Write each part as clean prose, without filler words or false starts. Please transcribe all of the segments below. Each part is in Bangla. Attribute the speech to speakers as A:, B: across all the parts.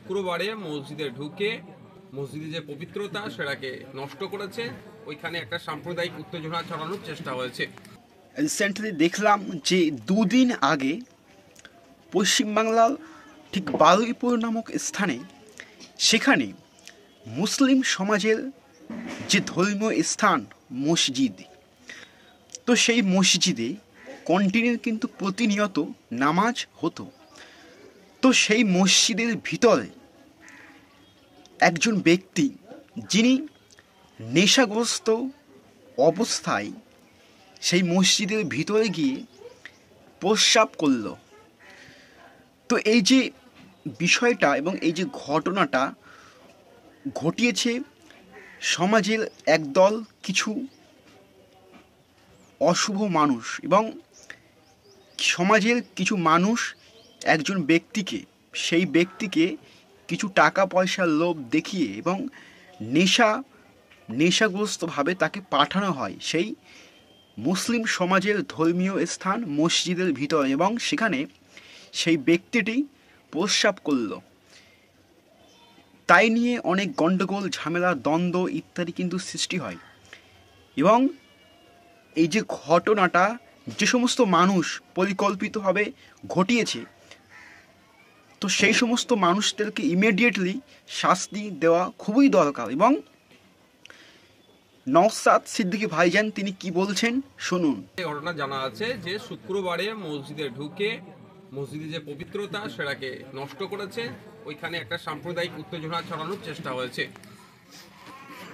A: শুক্রবারে মসজিদে ঢুকে মসজিদে যে পবিত্রতা সেটাকে নষ্ট করেছে। ওইখানে একটা সাম্প্রদায়িক উত্তেজনা ছড়ানোর চেষ্টা হয়েছে।
B: রিসেন্টলি দেখলাম যে দুদিন আগে পশ্চিমবাংলার ঠিক বারুইপুর নামক স্থানে সেখানে মুসলিম সমাজের যে ধর্মীয় স্থান মসজিদ, তো সেই মসজিদে কন্টিনিউ কিন্তু প্রতিনিয়ত নামাজ হতো। তো সেই মসজিদের ভিতরে একজন ব্যক্তি যিনি নেশাগ্রস্ত অবস্থায় সেই মসজিদের ভিতরে গিয়ে প্রস্রাব করল। তো এই যে বিষয়টা এবং এই যে ঘটনাটা ঘটিয়েছে, সমাজের একদল কিছু অশুভ মানুষ এবং সমাজের কিছু মানুষ একজন ব্যক্তিকে, সেই ব্যক্তিকে কিছু টাকা পয়সার লোভ দেখিয়ে এবং নেশাগ্রস্তভাবে তাকে পাঠানো হয় সেই মুসলিম সমাজের ধর্মীয় স্থান মসজিদের ভিতরে, এবং সেখানে সেই ব্যক্তিটি প্রস্রাব করল। তাই নিয়ে অনেক গণ্ডগোল, ঝামেলা, দ্বন্দ্ব ইত্যাদি কিন্তু সৃষ্টি হয়। এবং এই যে ঘটনাটা যে সমস্ত মানুষ পরিকল্পিতভাবে ঘটিয়েছে, তো সেই সমস্ত মানুষদেরকে ইমিডিয়েটলি শাস্তি দেওয়া খুবই দরকার। এবং নওশাদ সিদ্দিকী ভাইজান তিনি কি বলছেন শুনুন।
A: এই ঘটনা জানা আছে যে শুক্রবারে মসজিদে ঢুকে মসজিদে যে পবিত্রতা সেটাকে নষ্ট করেছে। ওইখানে একটা সাম্প্রদায়িক উত্তেজনা ছড়ানোর চেষ্টা হয়েছে।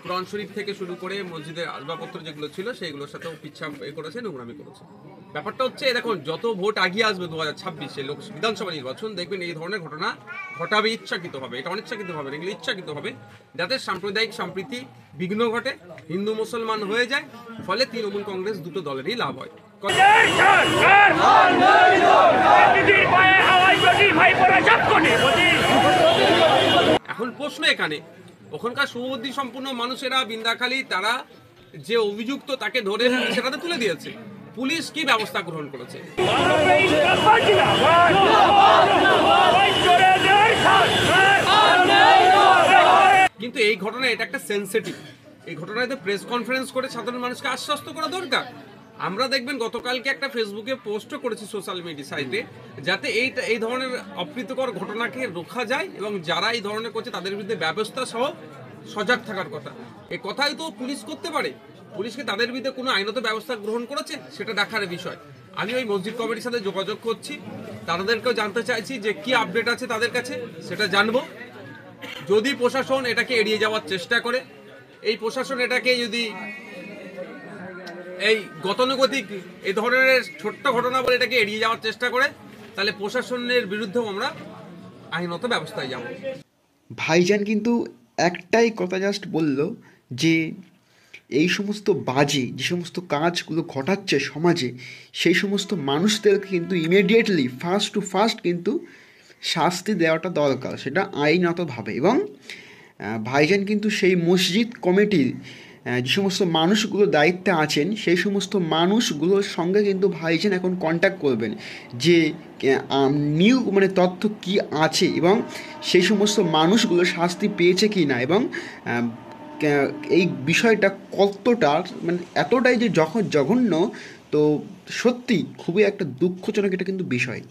A: কোরআন শরীফ থেকে শুরু করে মসজিদের আসবাবপত্র যেগুলো ছিল সেইগুলোর সাথেও পিচ্ছাপ করেছে, নোংরামি করেছে। ব্যাপারটা হচ্ছে দেখুন, যত ভোট আগিয়ে আসবে 2026-এ বিধানসভা নির্বাচন, দেখবেন এই ধরনের ঘটনা ঘটাবে ইচ্ছাকৃতভাবে। এটা অনিচ্ছাকৃতভাবে, এগুলো ইচ্ছাকৃতভাবে, যাতে সাম্প্রদায়িক সম্প্রীতি বিঘ্ন ঘটে, হিন্দু মুসলমান হয়ে যায়, ফলে তৃণমূল কংগ্রেস দুটো দলেরই লাভ হয়। এখন প্রশ্ন এখানে, ওখানকার সুবুদ্ধি সম্পন্ন মানুষেরা বিন্দাখালী তারা যে অভিযুক্ত তাকে ধরে সেটাতে তুলে দিয়েছে, পুলিশ কি ব্যবস্থা গ্রহণ করেছে? কিন্তু এই ঘটনা এটা একটা সেন্সিটিভ, এই ঘটনাতে প্রেস কনফারেন্স করে সাধারণ মানুষকে আশ্বস্ত করা দরকার। আমরা দেখবেন গতকালকে একটা ফেসবুকে পোস্টও করেছি সোশ্যাল মিডিয়া সাইটে, যাতে এই ধরনের অপ্রীতিকর ঘটনাকে রোখা যায় এবং যারা এই ধরনের করছে তাদের বিরুদ্ধে ব্যবস্থা সহ সজাগ থাকার কথা। এই কথাই তো পুলিশ করতে পারে, পুলিশকে তাদের বিরুদ্ধে কোনো আইনত ব্যবস্থা গ্রহণ করেছে সেটা দেখার বিষয়। আমি ওই মসজিদ কমিটির সাথে যোগাযোগ করছি, তাদেরকেও জানতে চাইছি যে কি আপডেট আছে তাদের কাছে, সেটা জানবো। যদি প্রশাসন এটাকে এড়িয়ে যাওয়ার চেষ্টা করে, এই প্রশাসন এটাকে যদি এই গতানুগতিক এই ধরনের ছোট্ট ঘটনা বলে এটাকে এড়িয়ে যাওয়ার চেষ্টা করে, তাহলে প্রশাসনের বিরুদ্ধেও আমরা আইনত ব্যবস্থায় যাব।
B: ভাইজান কিন্তু একটাই কথা জাস্ট বলল যে এই সমস্ত বাজে যে সমস্ত কাজগুলো ঘটাচ্ছে সমাজে, সেই সমস্ত মানুষদেরকে কিন্তু ইমিডিয়েটলি ফার্স্ট টু ফার্স্ট কিন্তু শাস্তি দেওয়াটা দরকার, সেটা আইনতভাবে। এবং ভাইজান কিন্তু সেই মসজিদ কমিটির যে সমস্ত মানুষগুলো দায়িত্বে আছেন সেই সমস্ত মানুষগুলোর সঙ্গে কিন্তু ভাইজান এখন কন্ট্যাক্ট করবেন যে নিউ তথ্য কি আছে এবং সেই সমস্ত মানুষগুলো শাস্তি পেয়েছে কি না, এবং এই বিষয়টা কতটা এতটাই যে জঘন্য, তো সত্যি খুবই একটা দুঃখজনক এটা কিন্তু বিষয়।